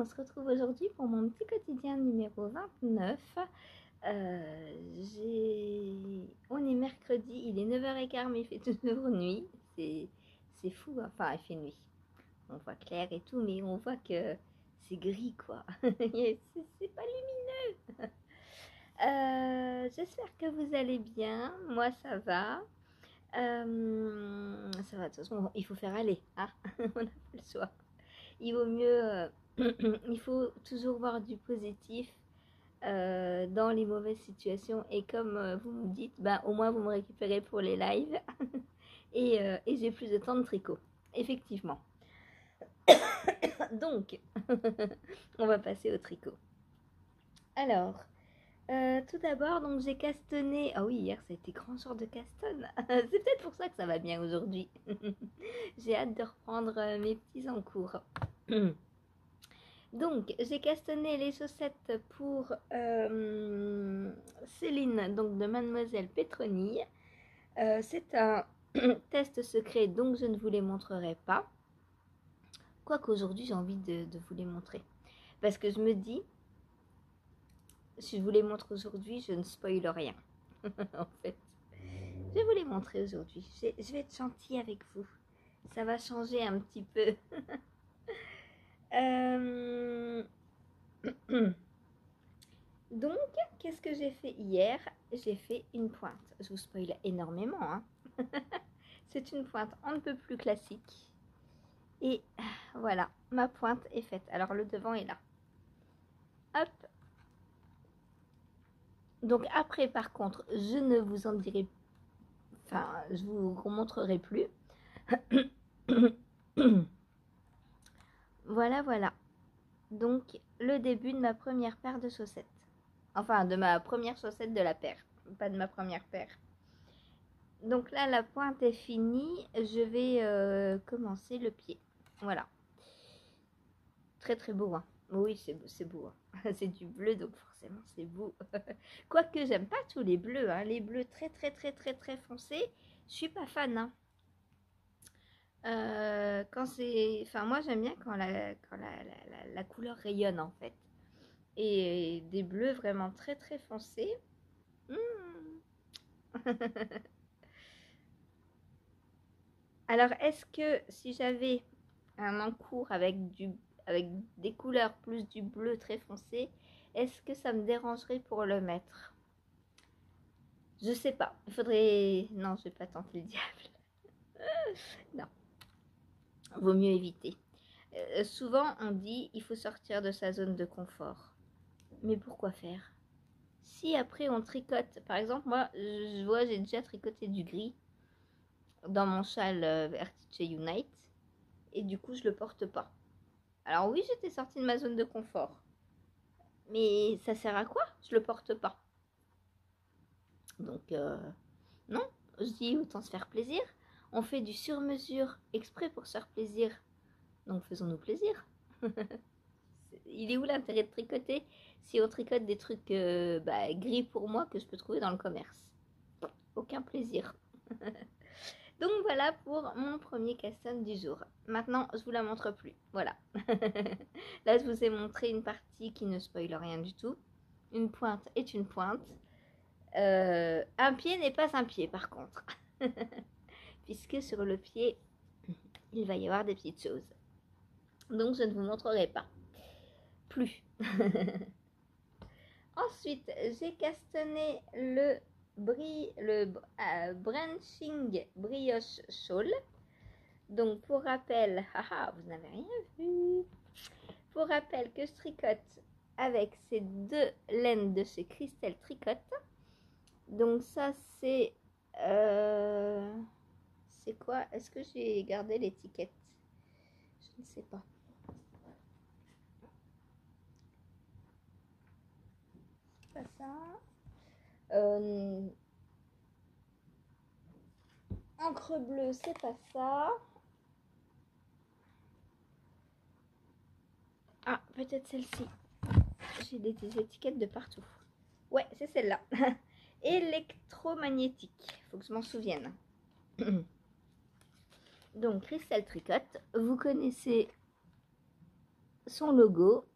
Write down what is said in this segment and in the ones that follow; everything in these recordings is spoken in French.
on se retrouve aujourd'hui pour mon petit quotidien numéro 29. On est mercredi, il est 9h15 mais il fait toujours nuit. C'est fou, hein. Enfin il fait nuit. On voit clair et tout, mais on voit que c'est gris quoi. C'est pas lumineux. J'espère que vous allez bien. Moi ça va. Ça va, de toute façon il faut faire aller, hein. On n'a pas le choix. Il vaut mieux, il faut toujours voir du positif dans les mauvaises situations. Et comme vous me dites, bah, au moins vous me récupérez pour les lives. et j'ai plus de temps de tricot, effectivement. Donc, on va passer au tricot. Alors, tout d'abord, donc j'ai castonné. Ah oui, hier ça a été grand jour de castonne. C'est peut-être pour ça que ça va bien aujourd'hui. J'ai hâte de reprendre mes petits en cours. Donc, j'ai castonné les chaussettes pour Céline, donc de Mademoiselle Pétronille. C'est un test secret, donc je ne vous les montrerai pas. Quoique aujourd'hui, j'ai envie de vous les montrer. Parce que je me dis, si je vous les montre aujourd'hui, je ne spoil rien. En fait, je vais vous les montrer aujourd'hui. Je vais être gentille avec vous. Ça va changer un petit peu. Donc, qu'est-ce que j'ai fait hier? J'ai fait une pointe. Je vous spoil énormément, hein. C'est une pointe on ne peut plus classique. Et voilà, ma pointe est faite. Alors, le devant est là. Hop. Donc, après, par contre, je ne vous en dirai... Enfin, je vous montrerai plus. Voilà, voilà. Donc, le début de ma première paire de chaussettes. Enfin, de ma première chaussette de la paire. Pas de ma première paire. Donc là, la pointe est finie. Je vais commencer le pied. Voilà. Très très beau, hein. Oui, c'est beau, hein. C'est du bleu, donc forcément c'est beau. Quoique j'aime pas tous les bleus, hein. Les bleus très très très très très foncés, je suis pas fan, hein. Quand c'est... Enfin, moi j'aime bien quand la couleur rayonne en fait. Et des bleus vraiment très très foncés. Alors, est-ce que si j'avais un encours avec des couleurs plus du bleu très foncé, est-ce que ça me dérangerait pour le mettre? Je sais pas. Il faudrait... Non, je vais pas tenter le diable. Non. Vaut mieux éviter. Souvent, on dit il faut sortir de sa zone de confort. Mais pourquoi faire? Si après on tricote, par exemple, moi, je vois, j'ai déjà tricoté du gris dans mon châle Vertice Unite. Et du coup, je le porte pas. Alors oui, j'étais sortie de ma zone de confort. Mais ça sert à quoi? Je le porte pas. Donc, non. Je dis autant se faire plaisir. On fait du sur-mesure exprès pour se faire plaisir. Donc, faisons-nous plaisir. Il est où l'intérêt de tricoter si on tricote des trucs gris pour moi que je peux trouver dans le commerce? Aucun plaisir. Donc voilà pour mon premier caston du jour. Maintenant, je vous la montre plus. Voilà. Là, je vous ai montré une partie qui ne spoile rien du tout. Une pointe est une pointe. Un pied n'est pas un pied, par contre. Puisque sur le pied, il va y avoir des petites choses. Donc, je ne vous montrerai pas. Plus. Ensuite, j'ai castonné le branching brioche shawl. Donc pour rappel, vous n'avez rien vu. Pour rappel que je tricote avec ces deux laines de chez Christelle Tricote. Donc ça c'est quoi? Est-ce que j'ai gardé l'étiquette? Je ne sais pas. C'est pas ça. Encre bleue, c'est pas ça. Ah, peut-être celle-ci. J'ai des étiquettes de partout. Ouais, c'est celle-là. Électromagnétique. Faut que je m'en souvienne. Donc, Christelle Tricote. Vous connaissez son logo.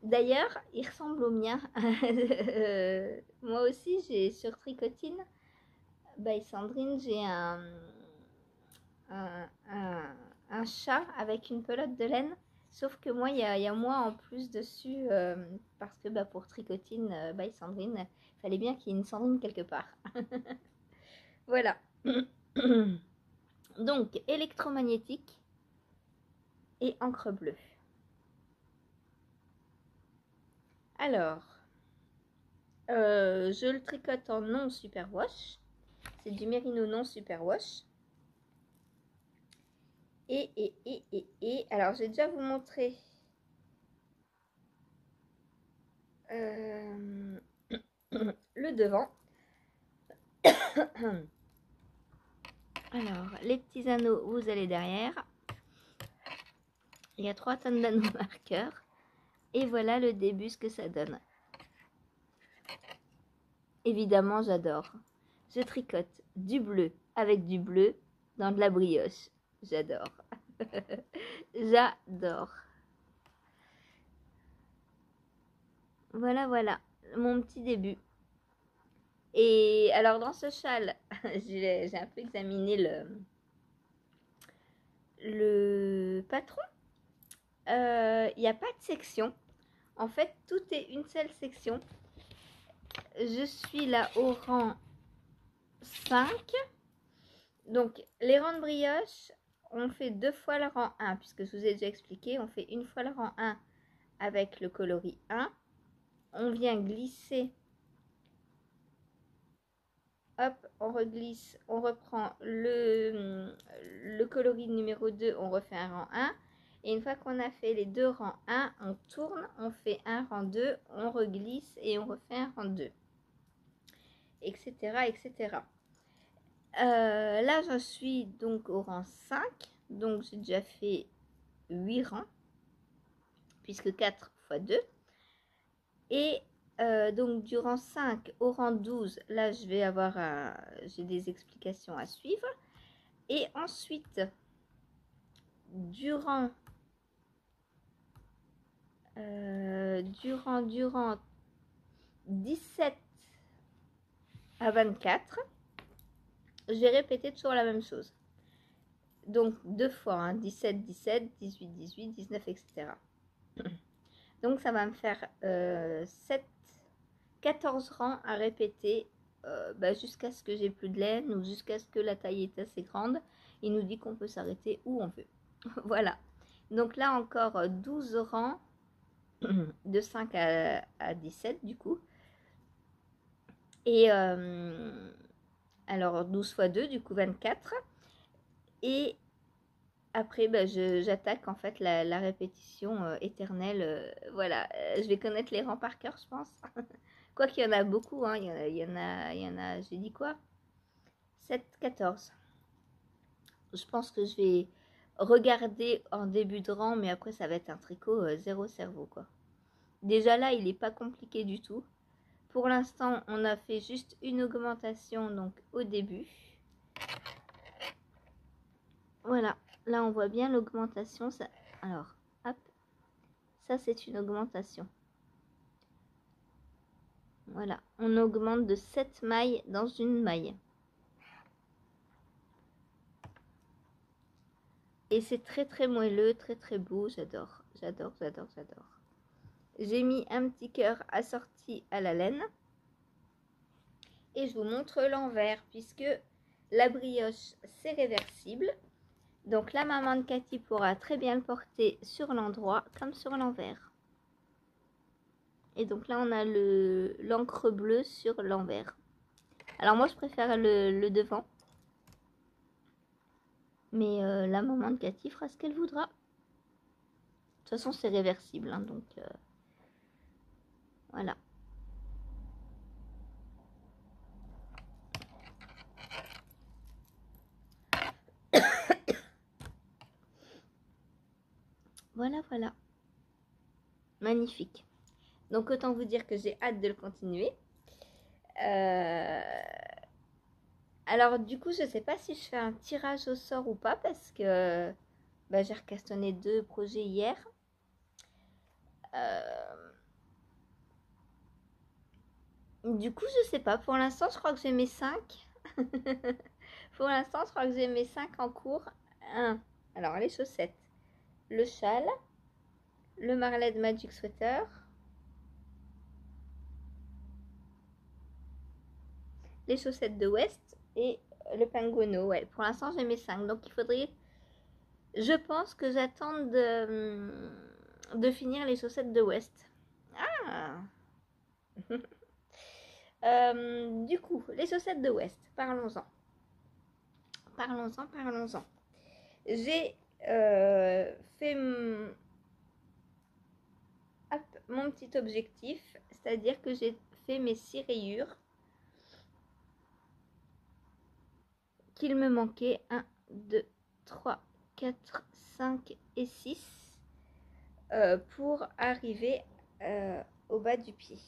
D'ailleurs, il ressemble au mien. Moi aussi, j'ai sur Tricotine, by Sandrine, j'ai un, un- un chat avec une pelote de laine. Sauf que moi, il y a moi en plus dessus, parce que pour Tricotine, by Sandrine, il fallait bien qu'il y ait une Sandrine quelque part. Voilà. Donc, électromagnétique et encre bleue. Alors, je le tricote en non superwash. C'est du mérino non superwash. Alors, je vais déjà vous montrer le devant. Alors, les petits anneaux, vous allez derrière. Il y a 3 tonnes d'anneaux marqueurs. Et voilà le début, ce que ça donne. Évidemment, j'adore. Je tricote du bleu avec du bleu dans de la brioche. J'adore. J'adore. Voilà, voilà, mon petit début. Et alors, dans ce châle, j'ai un peu examiné le patron. Il n'y a pas de section. En fait, tout est une seule section. Je suis là au rang 5. Donc, les rangs de brioche, on fait 2 fois le rang 1, puisque je vous ai déjà expliqué. On fait une fois le rang 1 avec le coloris 1. On vient glisser. Hop, on reglisse, on reprend le coloris numéro 2, on refait un rang 1. Et une fois qu'on a fait les 2 rangs 1, on tourne, on fait un rang 2, on reglisse et on refait un rang 2. Etc. etc. Là, je suis donc au rang 5. Donc, j'ai déjà fait 8 rangs, puisque 4 x 2. Et donc, du rang 5 au rang 12, là, je vais avoir j'ai des explications à suivre. Et ensuite, durant 17 à 24, je vais répéter toujours la même chose. Donc 2 fois, hein, 17, 17, 18, 18, 19, etc. Donc ça va me faire 14 rangs à répéter jusqu'à ce que j'ai plus de laine ou jusqu'à ce que la taille est assez grande. Il nous dit qu'on peut s'arrêter où on veut. Voilà. Donc là encore 12 rangs de 5 à 17 du coup. Et alors 12 fois 2, du coup 24. Et après, j'attaque en fait la répétition éternelle. Voilà, je vais connaître les rangs par cœur, je pense. Quoi qu'il y en a beaucoup, hein. Il y en a, j'ai dit quoi 7, 14. Je pense que je vais regarder en début de rang, mais après ça va être un tricot zéro cerveau, quoi. Déjà là, il n'est pas compliqué du tout. Pour l'instant, on a fait juste une augmentation donc au début. Voilà, là on voit bien l'augmentation. Ça... Alors, hop, ça c'est une augmentation. Voilà, on augmente de 7 mailles dans une maille. Et c'est très très moelleux, très très beau, j'adore, j'adore, j'adore, j'adore. J'ai mis un petit cœur assorti à la laine. Et je vous montre l'envers, puisque la brioche c'est réversible. Donc la maman de Cathy pourra très bien le porter sur l'endroit comme sur l'envers. Et donc là on a l'encre bleue sur l'envers. Alors moi je préfère le devant. Mais la maman de Cathy fera ce qu'elle voudra. De toute façon c'est réversible, hein, donc voilà. Voilà, voilà. Magnifique. Donc autant vous dire que j'ai hâte de le continuer. Alors du coup, je sais pas si je fais un tirage au sort ou pas parce que j'ai recastonné 2 projets hier. Du coup, je sais pas. Pour l'instant, je crois que j'ai mes 5. Pour l'instant, je crois que j'ai mes 5 en cours. Alors, les chaussettes, le châle, le Marled Magic Sweater, les chaussettes de West et le Penguino. Ouais, pour l'instant, j'ai mes 5. Donc, il faudrait. Je pense que j'attends de finir les chaussettes de West. Ah. Du coup, les chaussettes de West, parlons-en. Parlons-en. J'ai fait mon petit objectif, c'est-à-dire que j'ai fait mes 6 rayures qu'il me manquait 1, 2, 3, 4, 5 et 6 pour arriver au bas du pied.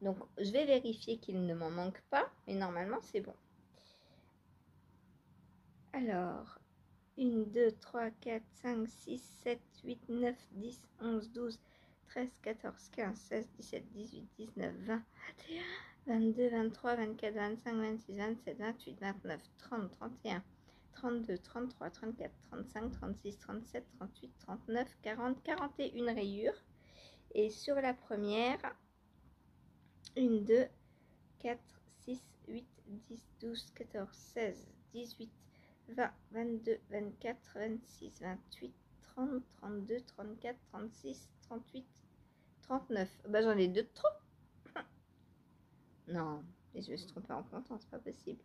Donc, je vais vérifier qu'il ne m'en manque pas, mais normalement, c'est bon. Alors, 1, 2, 3, 4, 5, 6, 7, 8, 9, 10, 11, 12, 13, 14, 15, 16, 17, 18, 19, 20, 21, 22, 23, 24, 25, 26, 27, 28, 29, 30, 31, 32, 33, 34, 35, 36, 37, 38, 39, 40, 41 rayures. Et sur la première, 1, 2, 4, 6, 8, 10, 12, 14, 16, 18, 20, 22, 24, 26, 28, 30, 32, 34, 36, 38, 39. Bah j'en ai 2 de trop. Non, mais je me suis trompée en comptant, c'est pas possible.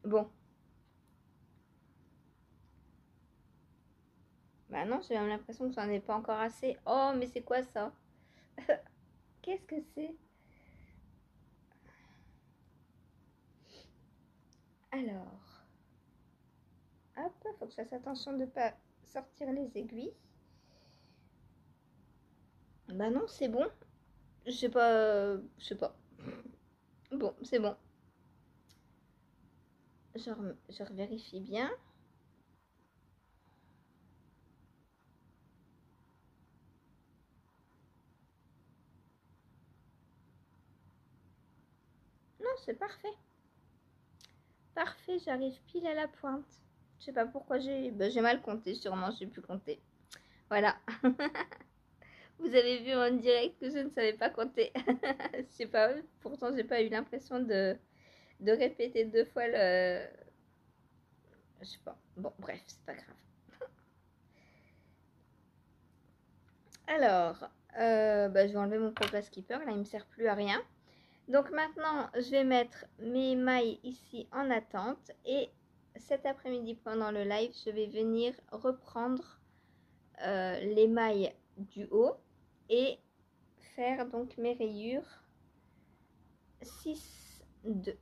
Bon. Bah non, j'ai même l'impression que j'en ai pas encore assez. Oh, mais c'est quoi ça? Qu'est-ce que c'est? Alors, hop, faut que je fasse attention de pas sortir les aiguilles. Bah non, c'est bon. Je sais pas. Je sais pas. Bon, c'est bon. Je revérifie bien. Non, c'est parfait. Parfait, j'arrive pile à la pointe. Je sais pas pourquoi j'ai mal compté, sûrement j'ai pu compter. Voilà. Vous avez vu en direct que je ne savais pas compter. Je sais pas, pourtant j'ai pas eu l'impression de répéter 2 fois le... Je sais pas. Bon, bref, c'est pas grave. Alors, je vais enlever mon Progress Keeper. Là, il me sert plus à rien. Donc maintenant, je vais mettre mes mailles ici en attente. Et cet après-midi, pendant le live, je vais venir reprendre les mailles du haut et faire donc mes rayures 6, 2.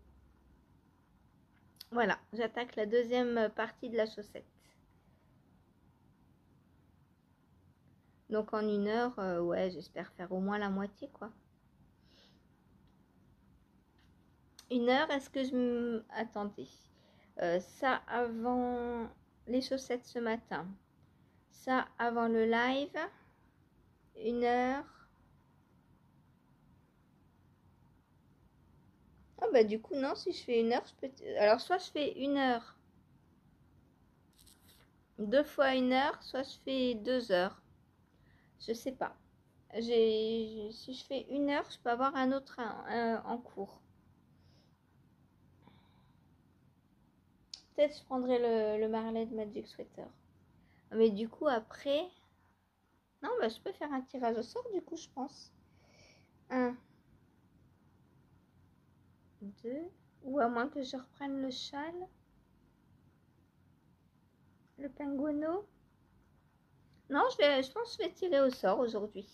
Voilà, j'attaque la deuxième partie de la chaussette. Donc en 1 heure, ouais, j'espère faire au moins la moitié, quoi. 1 heure, est-ce que je... Attendez. Ça avant les chaussettes ce matin. Ça avant le live. 1 heure. Ah bah du coup, non, si je fais 1 heure, je peux... Alors, soit je fais 1 heure. 2 fois 1 heure, soit je fais 2 heures. Je sais pas. Si je fais 1 heure, je peux avoir un autre en cours. Peut-être je prendrai le Marled Magic Sweater. Mais du coup, après... Non, bah, je peux faire un tirage au sort, du coup, je pense. 1, 2... Ou à moins que je reprenne le châle. Le penguino. Non, je pense que je vais tirer au sort aujourd'hui.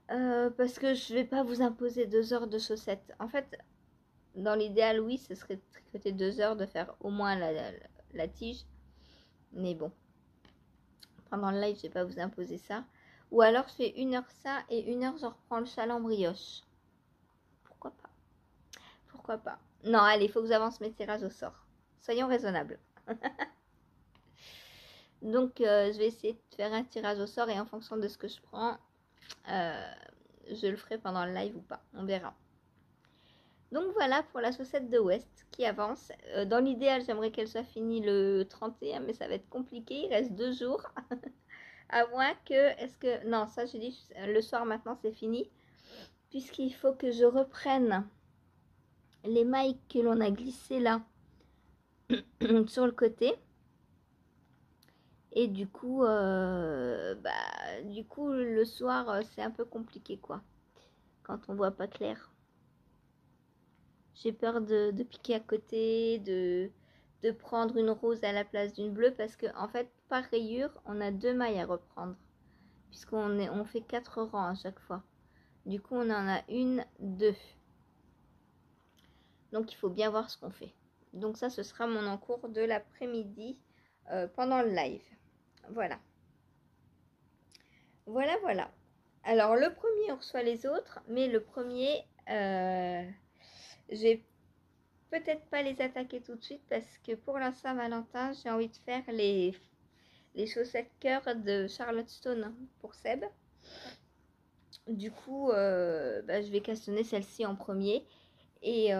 Parce que je vais pas vous imposer 2 heures de chaussettes. En fait, dans l'idéal, oui, ce serait de tricoter 2 heures, de faire au moins la tige. Mais bon, pendant le live, je vais pas vous imposer ça. Ou alors, je fais 1 heure ça et 1 heure, je reprends le châle en brioche. Pourquoi pas? Pourquoi pas? Non, allez, il faut que j'avance mes tirages au sort. Soyons raisonnables. Donc je vais essayer de faire un tirage au sort et en fonction de ce que je prends, je le ferai pendant le live ou pas, on verra. Donc voilà pour la chaussette de West qui avance. Dans l'idéal, j'aimerais qu'elle soit finie le 31, mais ça va être compliqué, il reste 2 jours. À moins que, non, ça j'ai dit, le soir maintenant c'est fini. Puisqu'il faut que je reprenne les mailles que l'on a glissées là, sur le côté. Et du coup, le soir, c'est un peu compliqué, quoi. Quand on voit pas clair. J'ai peur de piquer à côté, de prendre une rose à la place d'une bleue. Parce que, en fait, par rayure, on a 2 mailles à reprendre. On fait 4 rangs à chaque fois. Du coup, on en a 1, 2. Donc, il faut bien voir ce qu'on fait. Donc ça, ce sera mon encours de l'après-midi pendant le live. Voilà. Voilà, voilà. Alors, le premier, on reçoit les autres, mais le premier, je vais peut-être pas les attaquer tout de suite parce que pour la Saint-Valentin, j'ai envie de faire les chaussettes cœur de Charlotte Stone pour Seb. Du coup, je vais castonner celle-ci en premier et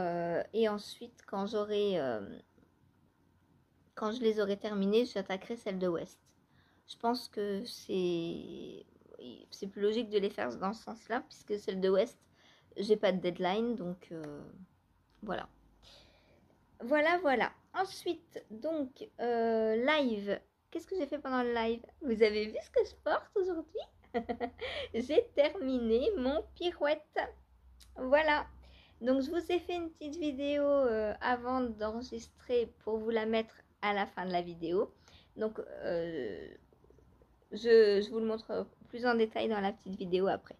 ensuite, quand je les aurai terminées, j'attaquerai celle de West. Je pense que c'est plus logique de les faire dans ce sens-là, puisque celle de West, j'ai pas de deadline, donc voilà. Voilà. Ensuite, donc, live. Qu'est-ce que j'ai fait pendant le live? Vous avez vu ce que je porte aujourd'hui? J'ai terminé mon pirouette. Voilà. Donc, je vous ai fait une petite vidéo avant d'enregistrer pour vous la mettre à la fin de la vidéo. Donc, je vous le montre plus en détail dans la petite vidéo après.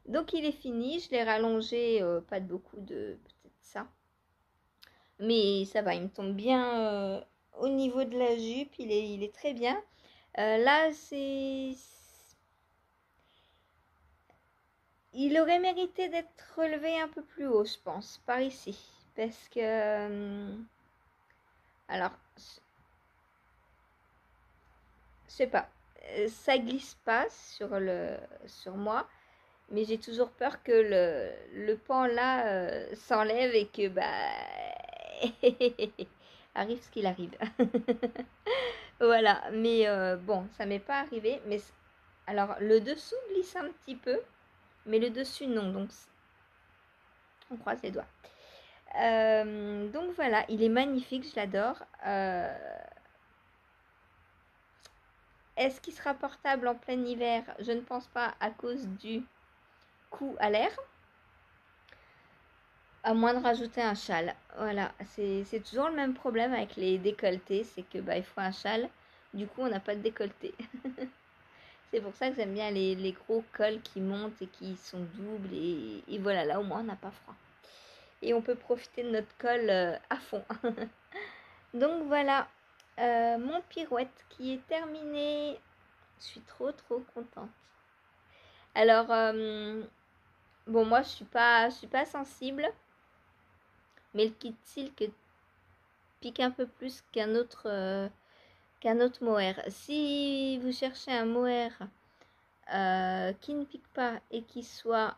Donc, il est fini. Je l'ai rallongé, pas de beaucoup, de peut-être ça. Mais ça va, il me tombe bien au niveau de la jupe. Il est très bien. Là, il aurait mérité d'être relevé un peu plus haut, je pense, par ici. Parce que... alors, je sais pas. Ça glisse pas sur moi. Mais j'ai toujours peur que le pan là s'enlève et que arrive ce qu'il arrive. Voilà, mais bon, ça m'est pas arrivé. Mais alors, le dessous glisse un petit peu, mais le dessus non. Donc, on croise les doigts. Donc voilà, il est magnifique, je l'adore. Est-ce qu'il sera portable en plein hiver? Je ne pense pas à cause du coup à l'air. À moins de rajouter un châle. Voilà, c'est toujours le même problème avec les décolletés, c'est que il faut un châle. Du coup, on n'a pas de décolleté. C'est pour ça que j'aime bien les gros cols qui montent et qui sont doubles. Et voilà, là au moins on n'a pas froid. Et on peut profiter de notre col à fond. Donc voilà, mon pirouette qui est terminé. Je suis trop contente. Alors, bon, moi je suis pas sensible. Mais le kit silk pique un peu plus qu'un autre mohair. Si vous cherchez un mohair qui ne pique pas et qui soit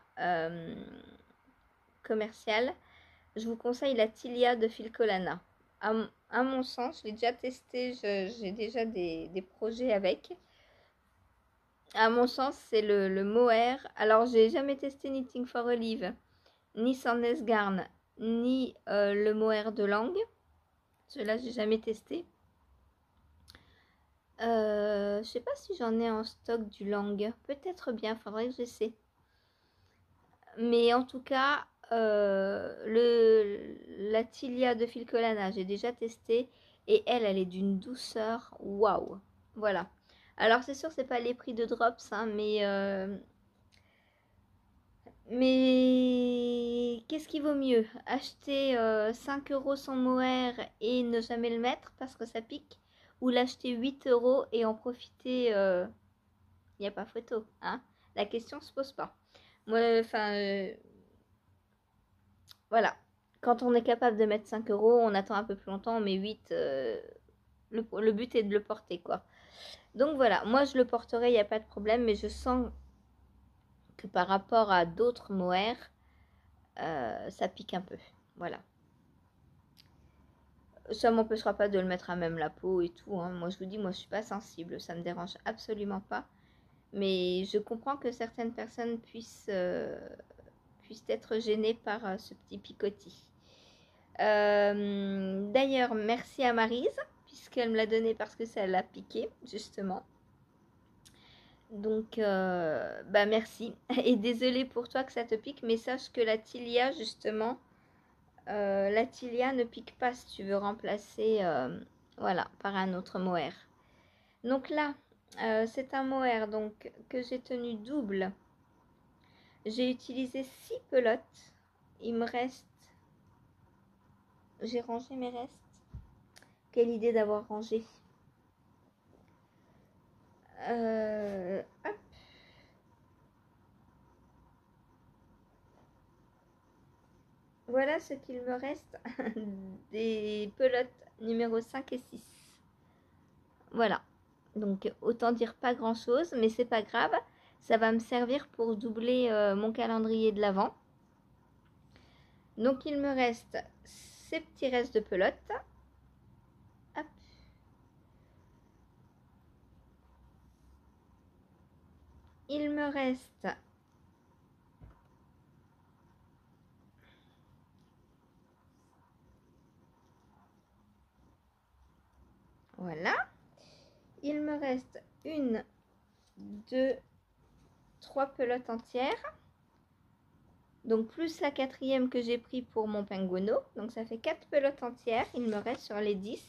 commercial, je vous conseille la Tilia de Filcolana. À mon sens, je l'ai déjà testé, j'ai déjà des projets avec. À mon sens, c'est le mohair. Alors, j'ai jamais testé Knitting for Olive, ni Sandnes Garn, ni le mohair de Langue. Ceux-là, j'ai jamais testé. Je sais pas si j'en ai en stock du Langue. Peut-être bien, faudrait que j'essaie. Mais en tout cas, la Tilia de Filcolana, j'ai déjà testé. Et elle est d'une douceur. Waouh! Voilà. Alors c'est sûr, c'est pas les prix de Drops, hein, mais qu'est-ce qui vaut mieux? Acheter 5 € son mohair et ne jamais le mettre parce que ça pique? Ou l'acheter 8 € et en profiter? Il n'y a pas photo, hein? La question se pose pas. Moi, voilà. Quand on est capable de mettre 5 €, on attend un peu plus longtemps, mais 8, le but est de le porter, quoi. Donc voilà, moi je le porterai, il n'y a pas de problème, mais je sens que par rapport à d'autres mohair, ça pique un peu. Voilà. Ça m'empêchera pas de le mettre à même la peau et tout, hein. Moi je vous dis, moi je suis pas sensible, ça me dérange absolument pas. Mais je comprends que certaines personnes puissent être gênées par ce petit picotis. D'ailleurs, merci à Maryse, puisqu'elle me l'a donné parce que ça l'a piqué, justement. Donc, bah merci. Et désolée pour toi que ça te pique, mais sache que la tilia, justement, la tilia ne pique pas si tu veux remplacer, voilà, par un autre mohair. Donc là, c'est un mohair donc, que j'ai tenu double. J'ai utilisé 6 pelotes. Il me reste... J'ai rangé mes restes. Quelle idée d'avoir rangé. Hop. Voilà ce qu'il me reste des pelotes numéro 5 et 6. Voilà. Donc autant dire pas grand chose, mais c'est pas grave. Ça va me servir pour doubler mon calendrier de l'Avent. Donc il me reste ces petits restes de pelotes. Hop. Il me reste voilà. Il me reste 1, 2, 3 pelotes entières. Donc plus la 4e que j'ai pris pour mon penguino. Donc ça fait 4 pelotes entières. Il me reste sur les 10.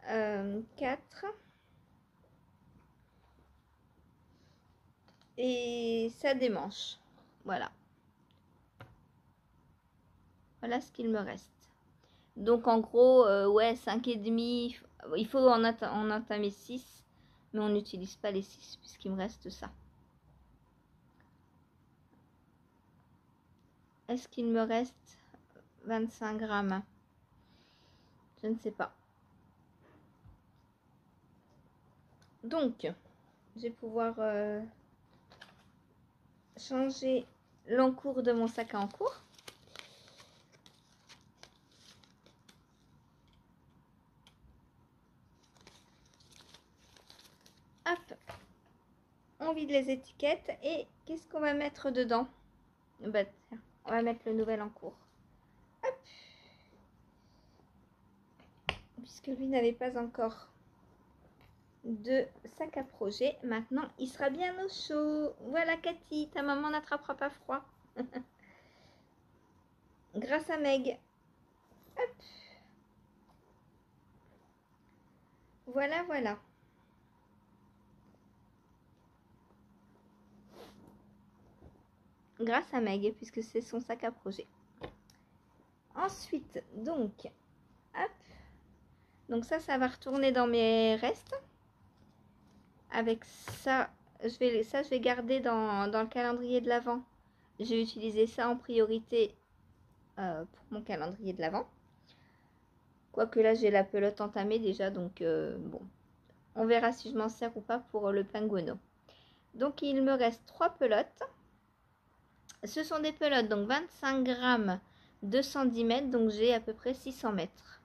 4. Et ça démanche. Voilà. Voilà ce qu'il me reste. Donc en gros, ouais, 5,5. Il faut en entamer 6. Mais on n'utilise pas les 6 puisqu'il me reste ça. Est-ce qu'il me reste 25 grammes? Je ne sais pas. Donc, je vais pouvoir changer l'encours de mon sac à encours. Hop, on vide les étiquettes et qu'est-ce qu'on va mettre dedans? Bah, tiens, on va mettre le nouvel encours. Hop. Puisque lui n'avait pas encore de sac à projet, maintenant il sera bien au chaud. Voilà Cathy, ta maman n'attrapera pas froid. Grâce à Meg. Hop. Voilà, voilà. Grâce à Meg, puisque c'est son sac à projet. Ensuite, donc, hop. Donc ça va retourner dans mes restes. Avec ça, je vais garder dans le calendrier de l'Avent. J'ai utilisé ça en priorité pour mon calendrier de l'Avent. Quoique là, j'ai la pelote entamée déjà, donc bon. On verra si je m'en sers ou pas pour le penguino. Donc il me reste 3 pelotes. Ce sont des pelotes, donc 25 grammes, 210 mètres, donc j'ai à peu près 600 mètres.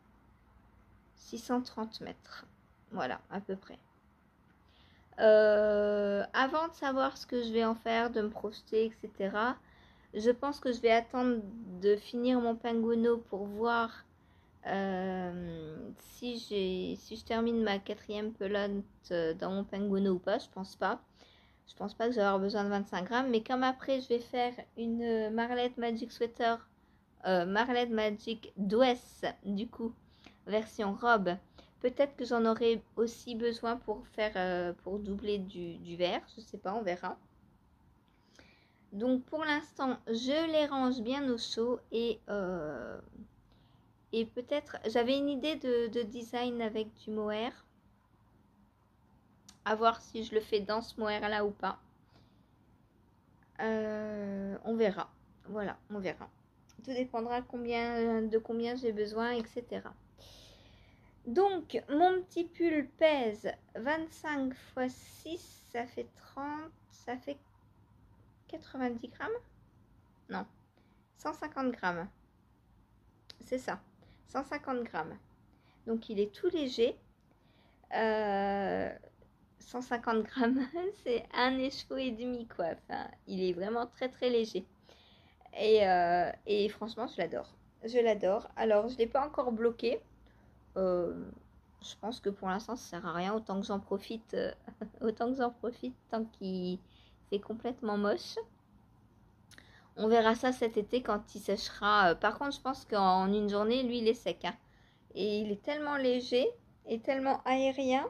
630 mètres. Voilà, à peu près. Avant de savoir ce que je vais en faire, de me projeter, etc., je pense que je vais attendre de finir mon penguino pour voir si je termine ma 4e pelote dans mon penguino ou pas. Je pense pas. Je pense pas que je vais avoir besoin de 25 grammes. Mais comme après, je vais faire une Marlette Magic Sweater, Marlette Magic Dress, du coup, version robe. Peut-être que j'en aurai aussi besoin pour faire, pour doubler du vert. Je sais pas, on verra. Donc pour l'instant, je les range bien au chaud et peut-être, j'avais une idée de design avec du mohair. À voir si je le fais dans ce mohair là ou pas. On verra. Voilà, on verra. Tout dépendra de combien j'ai besoin, etc. Donc, mon petit pull pèse 25 x 6, ça fait 30, ça fait 90 grammes? Non, 150 grammes. C'est ça, 150 grammes. Donc, il est tout léger. 150 grammes, c'est un écheveau et demi, quoi. Enfin, il est vraiment très, très léger. Et franchement, je l'adore. Je l'adore. Alors, je ne l'ai pas encore bloqué. Je pense que pour l'instant, ça sert à rien. Autant que j'en profite, tant qu'il fait complètement moche. On verra ça cet été quand il séchera. Par contre, je pense qu'en une journée, lui, il est sec. Hein. Et il est tellement léger et tellement aérien.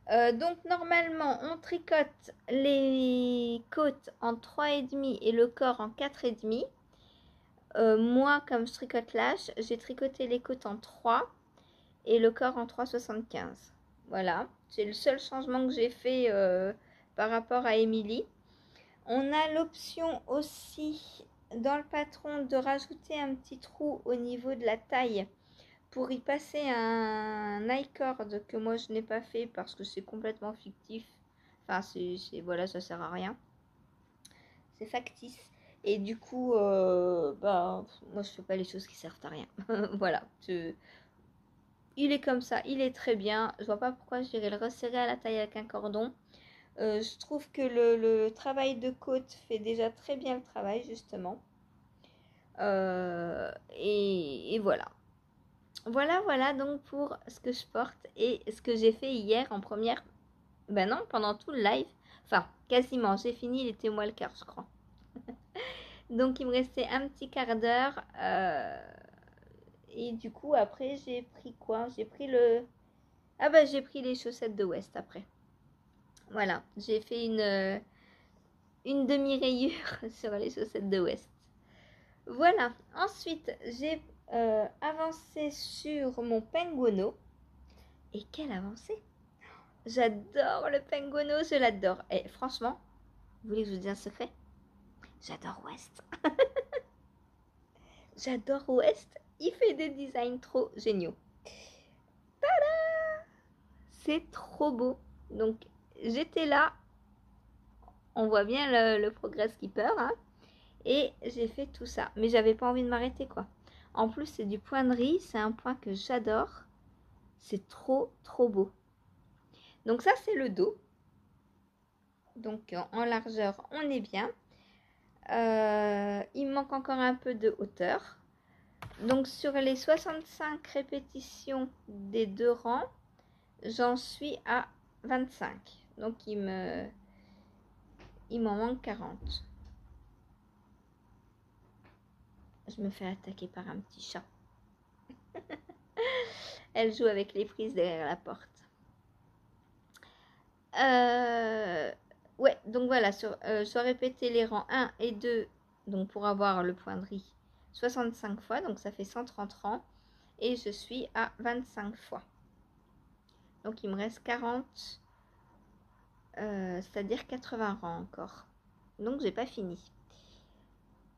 Donc, normalement, on tricote les côtes en 3,5 et le corps en 4,5. Moi, comme je tricote l'âge, j'ai tricoté les côtes en 3 et le corps en 3,75. Voilà, c'est le seul changement que j'ai fait par rapport à Émilie. On a l'option aussi dans le patron de rajouter un petit trou au niveau de la taille pour y passer un i-cord que moi je n'ai pas fait parce que c'est complètement fictif. Enfin, voilà, ça sert à rien. C'est factice. Et du coup, moi je fais pas les choses qui servent à rien. Voilà. Il est comme ça, il est très bien. Je vois pas pourquoi j'irais le resserrer à la taille avec un cordon. Je trouve que le travail de côte fait déjà très bien le travail, justement. Et voilà. Voilà donc pour ce que je porte et ce que j'ai fait hier en première. Ben non, pendant tout le live. Enfin, quasiment. J'ai fini, il était moins le quart, je crois. Donc, il me restait un petit quart d'heure. Et du coup, après, j'ai pris quoi? J'ai pris le... Ah bah, j'ai pris les chaussettes de West après. Voilà, j'ai fait une demi-rayure sur les chaussettes de West. Voilà, ensuite, j'ai avancé sur mon penguono. Et quelle avancée! J'adore le penguono, je l'adore. Et franchement, vous voulez que je vous dise un secret? J'adore West. J'adore West. Il fait des designs trop géniaux. Tada! C'est trop beau. Donc, j'étais là. On voit bien le Progress Keeper. Hein, et j'ai fait tout ça. Mais j'avais pas envie de m'arrêter, quoi. En plus, c'est du point de riz. C'est un point que j'adore. C'est trop, trop beau. Donc ça, c'est le dos. Donc, en largeur, on est bien. Il manque encore un peu de hauteur. Donc sur les 65 répétitions des deux rangs, j'en suis à 25. Donc il m'en manque 40. Je me fais attaquer par un petit chat. Elle joue avec les prises derrière la porte. Ouais, donc voilà, je dois répéter les rangs 1 et 2, donc pour avoir le point de riz 65 fois, donc ça fait 130 rangs, et je suis à 25 fois. Donc il me reste 40, c'est-à-dire 80 rangs encore. Donc j'ai pas fini.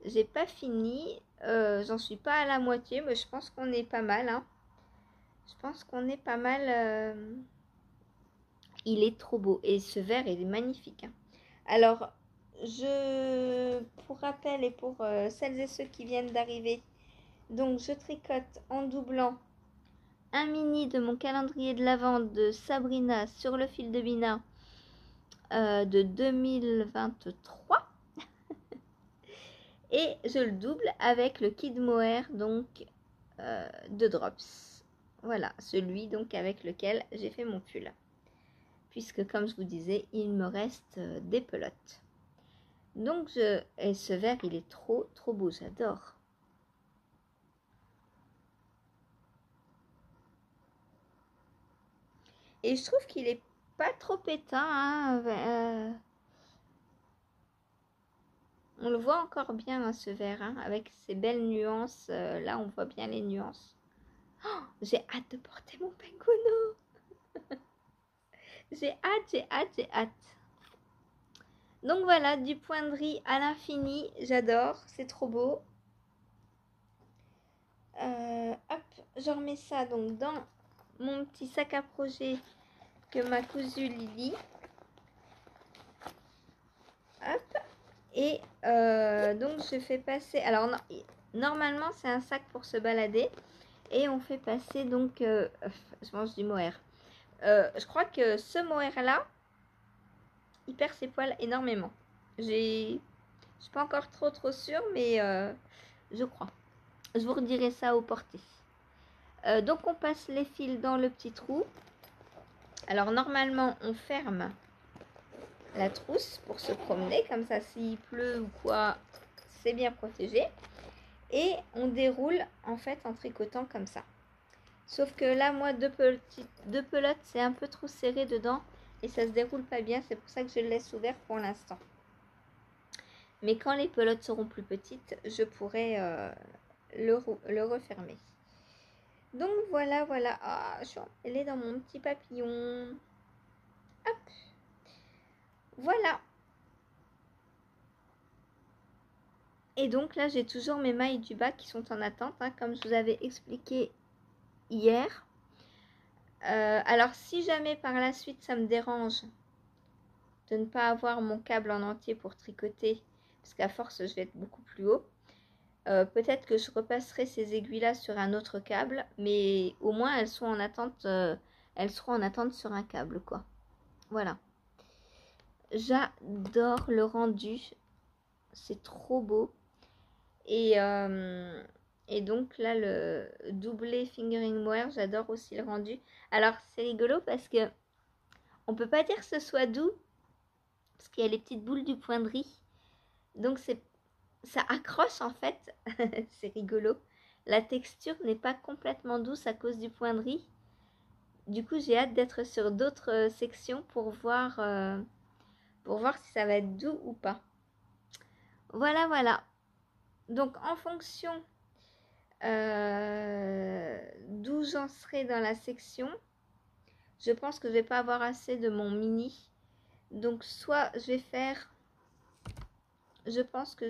J'ai pas fini, j'en suis pas à la moitié, mais je pense qu'on est pas mal. Hein. Je pense qu'on est pas mal. Il est trop beau et ce vert est magnifique. Hein. Alors, pour rappel et pour celles et ceux qui viennent d'arriver, donc je tricote en doublant un mini de mon calendrier de l'Avent de Sabrina sur le fil de Bina de 2023 et je le double avec le Kid Mohair donc de Drops. Voilà, celui donc avec lequel j'ai fait mon pull. Puisque comme je vous disais, il me reste des pelotes. Donc et ce vert, il est trop trop beau, j'adore. Et je trouve qu'il est pas trop éteint. Hein, on le voit encore bien hein, ce vert, hein, avec ses belles nuances. Là, on voit bien les nuances. Oh, j'ai hâte de porter mon penguono. J'ai hâte. Donc voilà, du point de riz à l'infini, j'adore, c'est trop beau. Hop, je remets ça donc dans mon petit sac à projet que m'a cousu Lily. Hop. Et donc je fais passer. Alors normalement c'est un sac pour se balader. Et on fait passer donc. Je mange du mohair. Je crois que ce mohair là, il perd ses poils énormément. Je suis pas encore trop sûre, mais je crois. Je vous redirai ça au porté. Donc on passe les fils dans le petit trou. Alors normalement on ferme la trousse pour se promener, comme ça s'il pleut ou quoi, c'est bien protégé. Et on déroule en fait en tricotant comme ça. Sauf que là moi deux pelotes c'est un peu trop serré dedans et ça se déroule pas bien, c'est pour ça que je le laisse ouvert pour l'instant. Mais quand les pelotes seront plus petites, je pourrai le refermer. Donc voilà. Ah, je suis emmêlée dans mon petit papillon. Hop. Voilà. Et donc là, j'ai toujours mes mailles du bas qui sont en attente, hein, comme je vous avais expliqué hier. Alors, si jamais par la suite, ça me dérange de ne pas avoir mon câble en entier pour tricoter, parce qu'à force, je vais être beaucoup plus haut, peut-être que je repasserai ces aiguilles-là sur un autre câble, mais au moins, elles seront en attente sur un câble, quoi. Voilà. J'adore le rendu. C'est trop beau. Et donc là, le doublé fingering mohair, j'adore aussi le rendu. Alors, c'est rigolo parce que on peut pas dire que ce soit doux, parce qu'il y a les petites boules du point de riz. Donc, ça accroche en fait. C'est rigolo. La texture n'est pas complètement douce à cause du point de riz. Du coup, j'ai hâte d'être sur d'autres sections pour voir si ça va être doux ou pas. Voilà. Donc, en fonction d'où j'en serai dans la section, je pense que je vais pas avoir assez de mon mini. Donc, soit je vais faire... Je pense que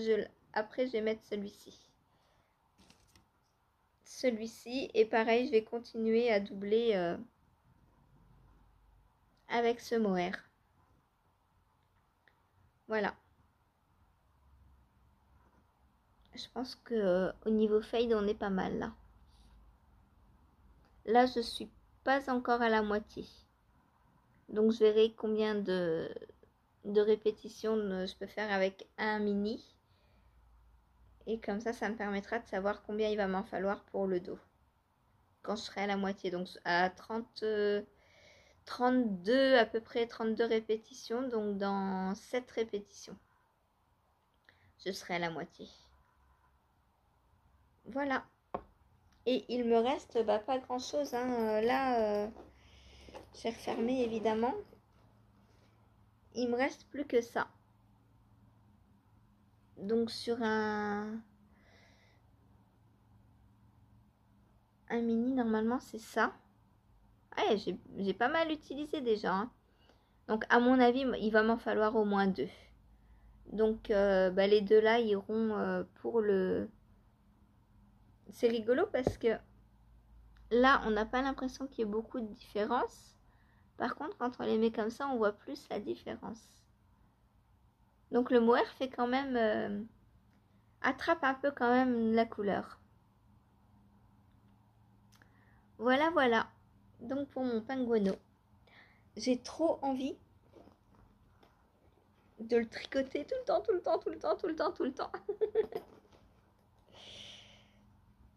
après, je vais mettre celui-ci. Et pareil, je vais continuer à doubler avec ce mohair. Voilà. Je pense que au niveau fade, on est pas mal là. Là, je suis pas encore à la moitié. Donc, je verrai combien de répétitions je peux faire avec un mini. Et comme ça me permettra de savoir combien il va m'en falloir pour le dos. Quand je serai à la moitié, donc à 32, à peu près 32 répétitions. Donc dans 7 répétitions, je serai à la moitié. Voilà. Et il me reste pas grand chose. Hein. Là, j'ai refermé évidemment. Il me reste plus que ça. Donc sur un mini, normalement c'est ça. Ouais, j'ai pas mal utilisé déjà. Hein. Donc à mon avis, il va m'en falloir au moins 2. Donc les deux là iront pour le... C'est rigolo parce que là, on n'a pas l'impression qu'il y ait beaucoup de différence. Par contre, quand on les met comme ça, on voit plus la différence. Donc le mohair fait quand même... attrape un peu quand même la couleur. Voilà. Donc pour mon pingouino, j'ai trop envie de le tricoter tout le temps.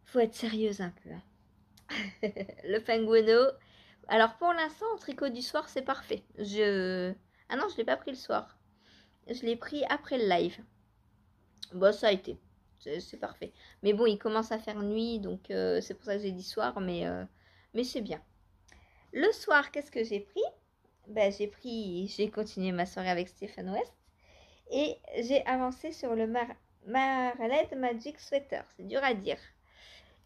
Faut être sérieuse un peu. Hein. Le pingouino. Alors pour l'instant, en tricot du soir, c'est parfait. Ah non, je l'ai pas pris le soir. Je l'ai pris après le live. Bon, ça a été. C'est parfait. Mais bon, il commence à faire nuit, donc c'est pour ça que j'ai dit soir, mais c'est bien. Le soir, qu'est-ce que j'ai pris? J'ai continué ma soirée avec Stephen West et j'ai avancé sur le Maraled Magic Sweater. C'est dur à dire.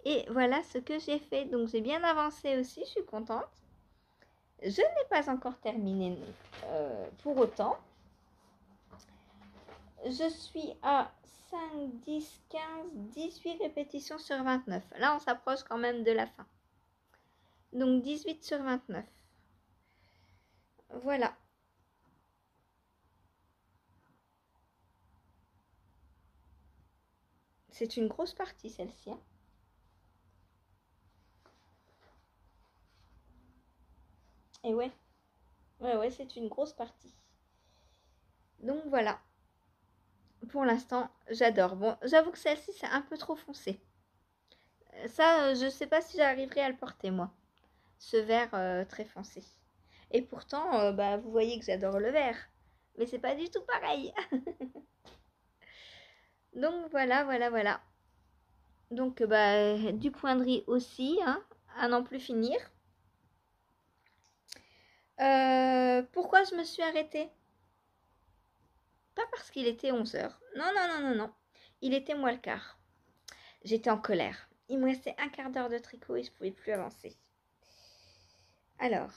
Et voilà ce que j'ai fait. Donc j'ai bien avancé aussi, je suis contente. Je n'ai pas encore terminé pour autant. Je suis à 5, 10, 15, 18 répétitions sur 29. Là, on s'approche quand même de la fin. Donc 18 sur 29. Voilà. C'est une grosse partie celle-ci. Hein. Et ouais. Ouais, c'est une grosse partie. Donc voilà. Pour l'instant, j'adore. Bon, j'avoue que celle-ci, c'est un peu trop foncé. Ça, je sais pas si j'arriverai à le porter, moi. Ce vert très foncé. Et pourtant, bah, vous voyez que j'adore le vert. Mais c'est pas du tout pareil. Donc voilà. Donc bah, du point de riz aussi, hein, à n'en plus finir. Pourquoi je me suis arrêtée? Pas parce qu'il était 11h. Non. Il était moins le quart. J'étais en colère. Il me restait un quart d'heure de tricot et je pouvais plus avancer. Alors,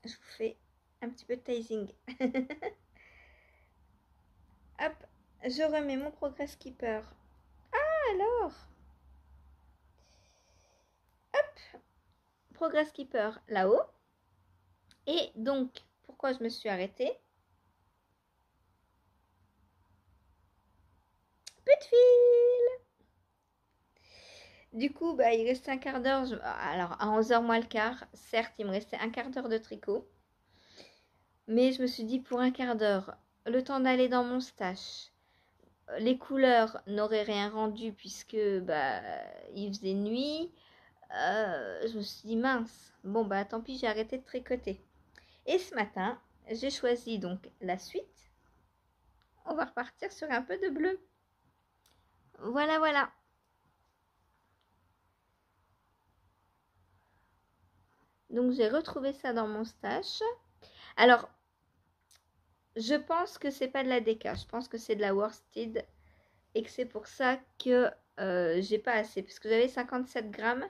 je vous fais un petit peu de tasing. Hop, je remets mon progress skipper. Ah alors, hop, progress skipper là-haut. Et donc, pourquoi je me suis arrêtée? Plus de fil. Du coup, bah, il restait un quart d'heure. Alors, à 11h moins le quart, certes, il me restait un quart d'heure de tricot. Mais je me suis dit, pour un quart d'heure, le temps d'aller dans mon stash, les couleurs n'auraient rien rendu puisque bah, il faisait nuit. Je me suis dit, mince, bon, bah, tant pis, j'ai arrêté de tricoter. Et ce matin, j'ai choisi donc la suite. On va repartir sur un peu de bleu. Voilà. Donc, j'ai retrouvé ça dans mon stash. Alors, je pense que c'est pas de la déca. Je pense que c'est de la worsted. Et que c'est pour ça que j'ai pas assez. Parce que j'avais 57 grammes.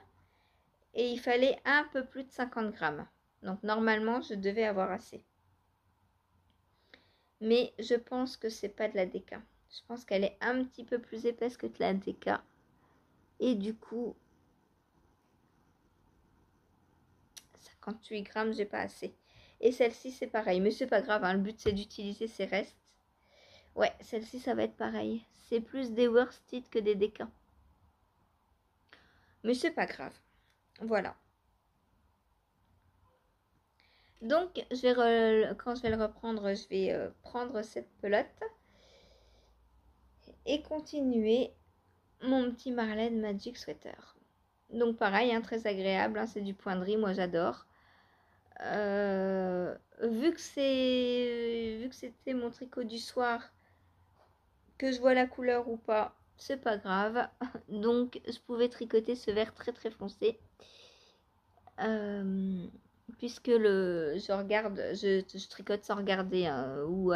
Et il fallait un peu plus de 50 grammes. Donc, normalement, je devais avoir assez. Mais je pense que c'est pas de la déca. Je pense qu'elle est un petit peu plus épaisse que de la déca. Et du coup, 58 grammes, j'ai pas assez. Et celle-ci, c'est pareil. Mais c'est pas grave, hein, le but, c'est d'utiliser ces restes. Ouais, celle-ci, ça va être pareil. C'est plus des worsted que des décas. Mais c'est pas grave. Voilà. Donc, quand je vais le reprendre, je vais prendre cette pelote et continuer mon petit Marlène Magic Sweater. Donc pareil, hein, très agréable, hein, c'est du point de riz, moi j'adore. Vu que c'était mon tricot du soir, que je vois la couleur ou pas, c'est pas grave. Donc je pouvais tricoter ce vert très très foncé. Puisque je tricote sans regarder, hein, ou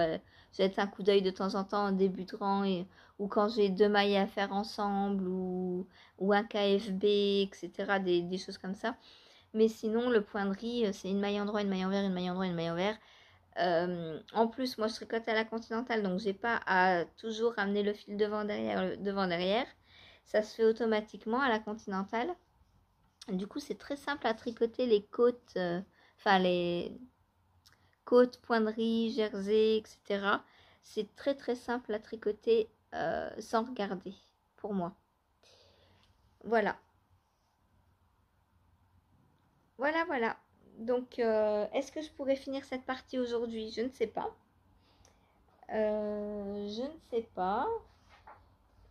jette un coup d'œil de temps en temps en débutant, ou quand j'ai deux mailles à faire ensemble, ou un KFB, etc. Des choses comme ça. Mais sinon, le point de riz, c'est une maille endroit, une maille envers, une maille endroit, une maille envers. En plus, moi, je tricote à la continentale, donc j'ai pas à toujours ramener le fil devant derrière. Ça se fait automatiquement à la continentale. Du coup, c'est très simple à tricoter les côtes, les côtes, point de riz, jersey, etc. C'est très très simple à tricoter sans regarder, pour moi. Voilà. Donc, est-ce que je pourrais finir cette partie aujourd'hui? Je ne sais pas.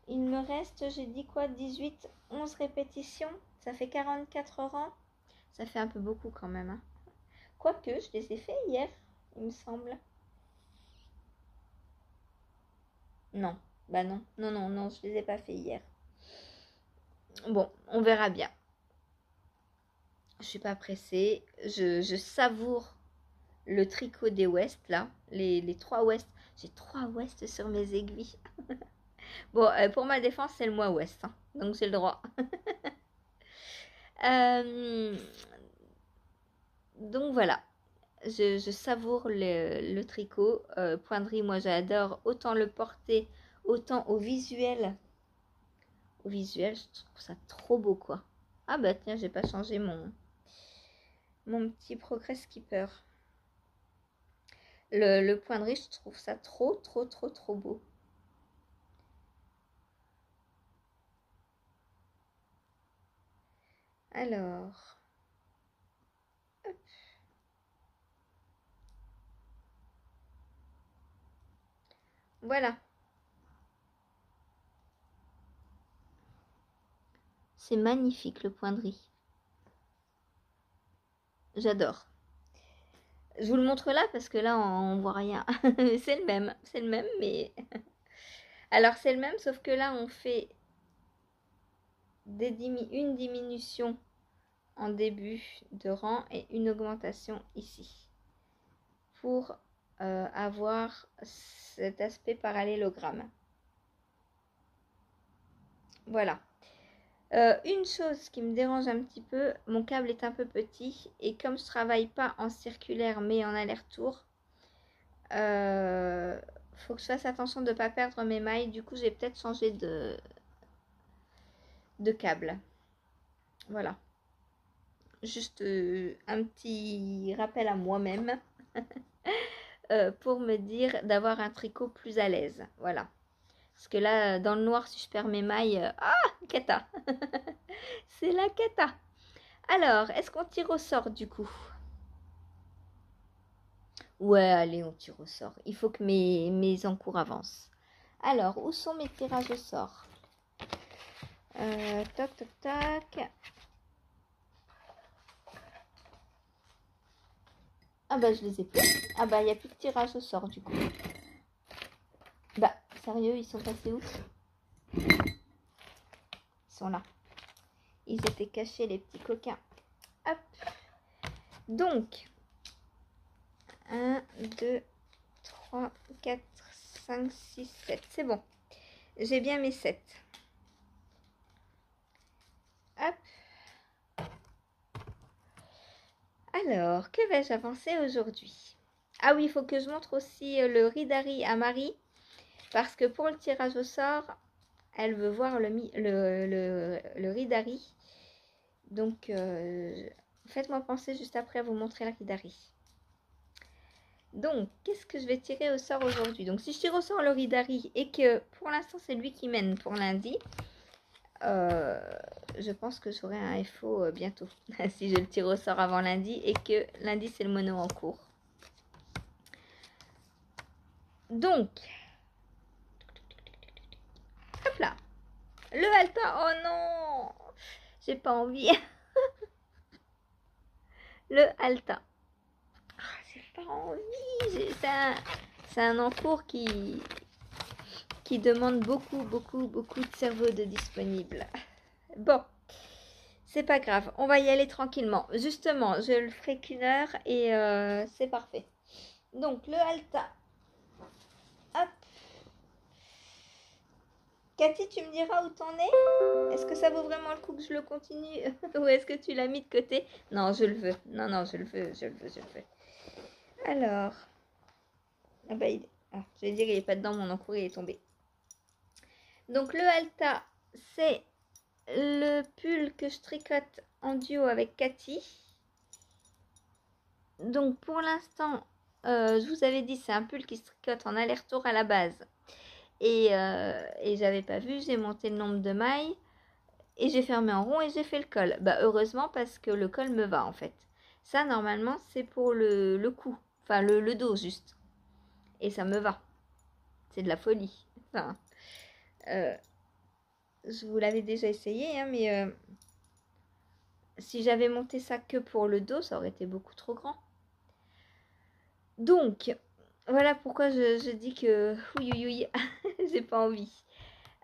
Il me reste, j'ai dit quoi, 18, 11 répétitions. Ça fait 44 rangs. Ça fait un peu beaucoup quand même. Hein. Quoique, je les ai fait hier, il me semble. Non, bah non, je les ai pas fait hier. Bon, on verra bien. Je suis pas pressée. Je savoure le tricot des West, là. Les 3 West. J'ai 3 West sur mes aiguilles. Bon, pour ma défense, c'est le mois West. Hein, donc j'ai le droit. Donc voilà. Je savoure le tricot. Point de riz, moi j'adore autant le porter autant au visuel. Au visuel, je trouve ça trop beau, quoi. Ah bah tiens, j'ai pas changé mon petit Progress Keeper. Le point de riche, je trouve ça trop beau. Alors, hop. Voilà. C'est magnifique le point de riz. J'adore. Je vous le montre là parce que là on voit rien. C'est le même, mais alors c'est le même sauf que là on fait une diminution en début de rang et une augmentation ici pour avoir cet aspect parallélogramme. Voilà. Une chose qui me dérange un petit peu, mon câble est un peu petit et comme je travaille pas en circulaire mais en aller-retour, faut que je fasse attention de ne pas perdre mes mailles. Du coup, j'ai peut-être changé de câble. Voilà. Juste un petit rappel à moi-même pour me dire d'avoir un tricot plus à l'aise. Voilà. Parce que là, dans le noir, si je perds mes mailles, cata. C'est la cata. Alors, est-ce qu'on tire au sort du coup? Ouais, allez, on tire au sort. Il faut que mes encours avancent. Alors, où sont mes tirages au sort? Toc, toc, toc. Ah bah, je les ai plus. Ah bah, il n'y a plus de tirage au sort du coup. Bah, sérieux, ils sont passés où? Ils sont là. Ils étaient cachés, les petits coquins. Hop. Donc, 1, 2, 3, 4, 5, 6, 7. C'est bon. J'ai bien mes 7. Hop. Alors, que vais-je avancer aujourd'hui? Ah oui, il faut que je montre aussi le Ridari à Marie. Parce que pour le tirage au sort, elle veut voir le Ridari. Donc, faites-moi penser juste après à vous montrer le Ridari. Donc, qu'est-ce que je vais tirer au sort aujourd'hui? Donc, si je tire au sort le Ridari et que pour l'instant c'est lui qui mène pour lundi, je pense que j'aurai un FO bientôt. Si je le tire au sort avant lundi et que lundi c'est le mono en cours. Donc, hop là. Le Alta, oh non, j'ai pas envie. Le Alta. J'ai pas envie. C'est un encours qui demande beaucoup de cerveau de disponible. Bon, c'est pas grave, on va y aller tranquillement. Justement, je le ferai qu'une heure et c'est parfait. Donc, le Alta. Hop. Cathy, tu me diras où t'en es? Est-ce que ça vaut vraiment le coup que je le continue? Ou est-ce que tu l'as mis de côté? Non, je le veux. Non, je le veux. Alors. Ah bah, je vais dire, il n'est pas dedans, mon encours, il est tombé. Donc, le Alta, c'est le pull que je tricote en duo avec Cathy. Donc, pour l'instant, je vous avais dit, c'est un pull qui se tricote en aller-retour à la base. Et j'avais pas vu, j'ai monté le nombre de mailles et j'ai fermé en rond et j'ai fait le col. Bah heureusement parce que le col me va en fait. Ça normalement c'est pour le cou, enfin le dos juste. Et ça me va. C'est de la folie. Enfin, je vous l'avais déjà essayé, hein, mais si j'avais monté ça que pour le dos, ça aurait été beaucoup trop grand. Donc, voilà pourquoi je dis que oui, j'ai pas envie.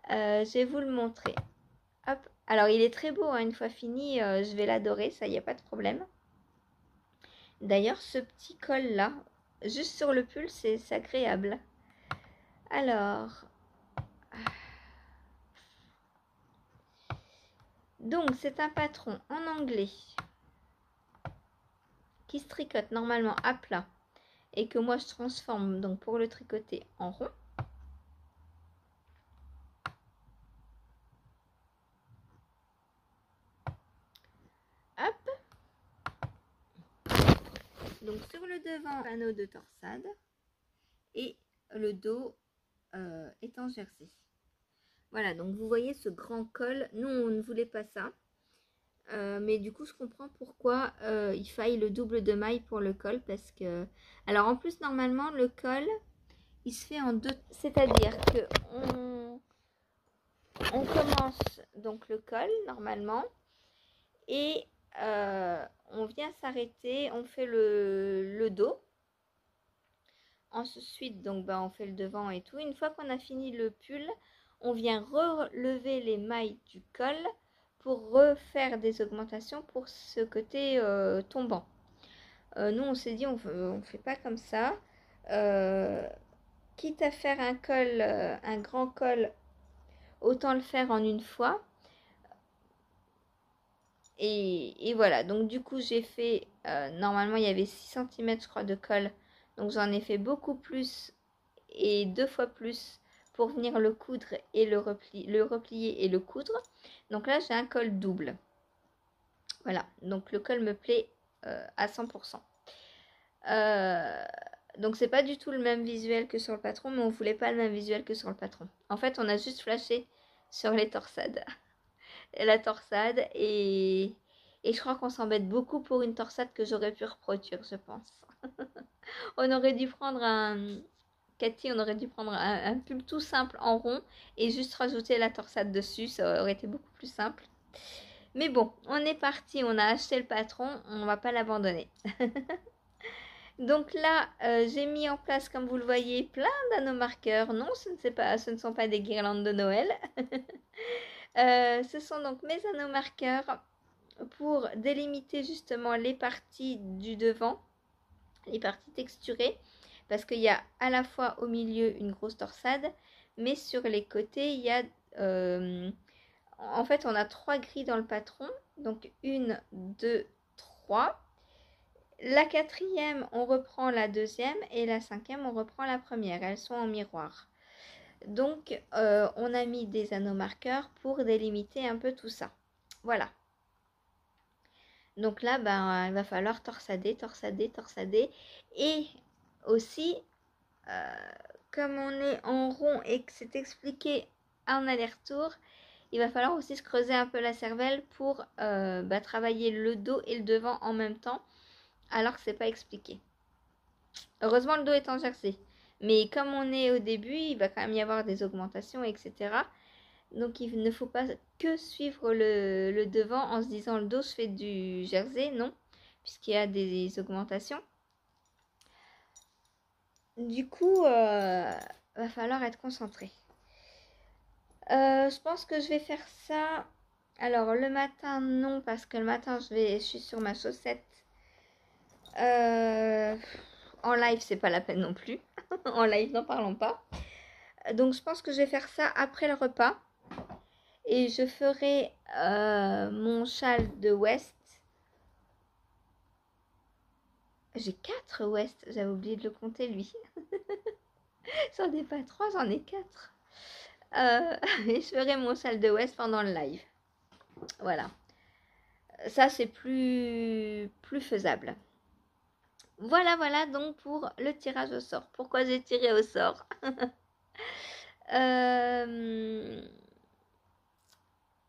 Je vais vous le montrer. Hop. Alors, il est très beau, hein, une fois fini, je vais l'adorer, ça y a pas de problème. D'ailleurs, ce petit col-là, juste sur le pull, c'est agréable. Alors, donc c'est un patron en anglais qui se tricote normalement à plat et que moi je transforme donc pour le tricoter en rond. Donc sur le devant, panneau de torsade et le dos est en jersey. Voilà, donc vous voyez ce grand col. Nous, on ne voulait pas ça. Mais du coup, je comprends pourquoi il faille le double de maille pour le col. Parce que... Alors en plus, normalement, le col, il se fait en deux. C'est-à-dire que on commence donc le col, normalement. Et on vient s'arrêter, on fait le dos. Ensuite, donc, on fait le devant et tout. Une fois qu'on a fini le pull, on vient relever les mailles du col pour refaire des augmentations pour ce côté tombant. Nous, on s'est dit, on fait pas comme ça. Quitte à faire un col, un grand col, autant le faire en une fois. Et voilà, donc du coup j'ai fait, normalement il y avait 6 cm je crois de colle, donc j'en ai fait beaucoup plus et 2 fois plus pour venir le coudre et le replier et le coudre. Donc là j'ai un col double. Voilà, donc le col me plaît à 100%. Donc c'est pas du tout le même visuel que sur le patron, mais on voulait pas le même visuel que sur le patron. En fait on a juste flashé sur les torsades. La torsade et je crois qu'on s'embête beaucoup pour une torsade que j'aurais pu reproduire, je pense. On aurait dû prendre Cathy, on aurait dû prendre un pull tout simple en rond et juste rajouter la torsade dessus, ça aurait été beaucoup plus simple. Mais bon, on est parti, on a acheté le patron, on va pas l'abandonner. Donc là, j'ai mis en place, comme vous le voyez, plein d'anneaux marqueurs. Non, ce ne sont pas des guirlandes de Noël. Ce sont donc mes anneaux marqueurs pour délimiter justement les parties du devant, les parties texturées, parce qu'il y a à la fois au milieu une grosse torsade, mais sur les côtés, il y a... en fait, on a 3 grilles dans le patron, donc 1, 2, 3. La 4e, on reprend la 2e, et la 5e, on reprend la 1re. Elles sont en miroir. Donc, on a mis des anneaux marqueurs pour délimiter un peu tout ça. Voilà. Donc là, il va falloir torsader. Et aussi, comme on est en rond et que c'est expliqué en aller-retour, il va falloir aussi se creuser un peu la cervelle pour travailler le dos et le devant en même temps, alors que c'est pas expliqué. Heureusement, le dos est en jersey. Mais comme on est au début, il va quand même y avoir des augmentations, etc. Donc il ne faut pas que suivre le devant en se disant le dos je fais du jersey, non, puisqu'il y a des augmentations. Du coup, va falloir être concentré. Je pense que je vais faire ça. Alors le matin non, parce que le matin je suis sur ma chaussette. En live c'est pas la peine non plus. En live n'en parlons pas. Donc je pense que je vais faire ça après le repas. Et je ferai mon châle de West. J'ai 4 West, j'avais oublié de le compter lui. J'en ai pas 3, j'en ai 4. Et je ferai mon châle de West pendant le live. Voilà. Ça c'est plus faisable. Voilà donc pour le tirage au sort. Pourquoi j'ai tiré au sort?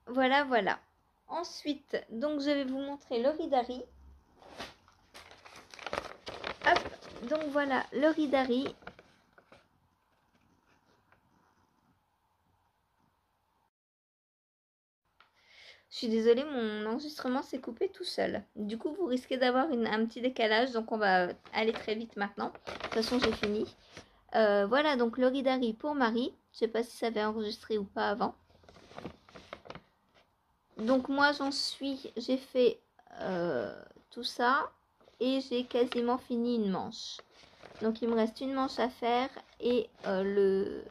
Voilà. Ensuite, donc je vais vous montrer l'Oridari. Hop, donc voilà l'Oridari. Je suis désolée, mon enregistrement s'est coupé tout seul. Du coup, vous risquez d'avoir un petit décalage, donc on va aller très vite maintenant. De toute façon, j'ai fini. Voilà, donc l'Oridari pour Marie. Je sais pas si ça avait enregistré ou pas avant. Donc moi, j'ai fait tout ça et j'ai quasiment fini une manche. Donc il me reste une manche à faire et le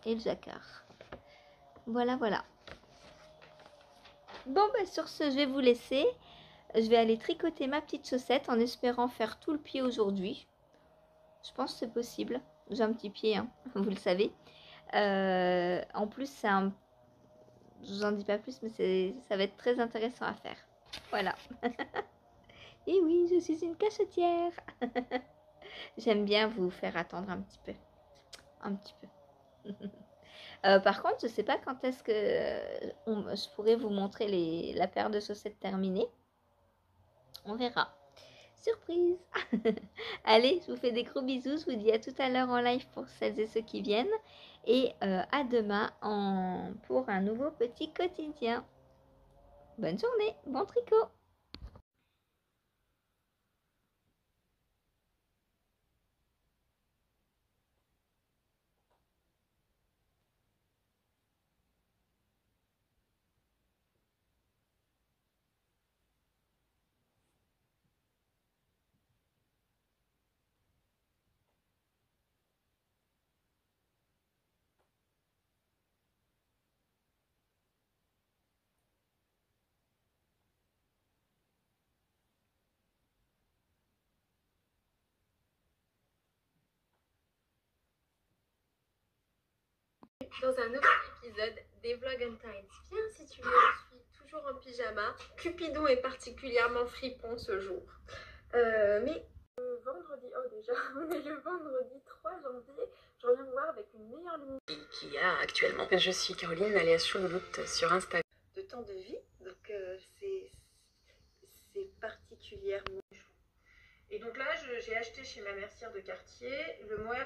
jacquard. Voilà. Bon, sur ce, je vais vous laisser. Je vais aller tricoter ma petite chaussette en espérant faire tout le pied aujourd'hui. Je pense que c'est possible. J'ai un petit pied, hein, vous le savez. En plus, c'est un... Je vous en dis pas plus, mais ça va être très intéressant à faire. Voilà. Et oui, je suis une cachetière. J'aime bien vous faire attendre un petit peu. Un petit peu. Par contre, je sais pas quand est-ce que je pourrais vous montrer la paire de chaussettes terminée. On verra. Surprise. Allez, je vous fais des gros bisous. Je vous dis à tout à l'heure en live pour celles et ceux qui viennent. Et à demain pour un nouveau petit quotidien. Bonne journée, bon tricot. Dans un nouvel épisode des Vlog Untied. Bien situé, je suis toujours en pyjama. Cupidon est particulièrement fripon ce jour. Mais le vendredi, oh déjà, on est le vendredi 3 janvier, je reviens vous voir avec une meilleure ligne qu'il y a actuellement. Je suis Caroline, alias Choulouloute sur Instagram. De temps de vie, donc c'est particulièrement. Et donc là, j'ai acheté chez ma mercière de quartier le mohair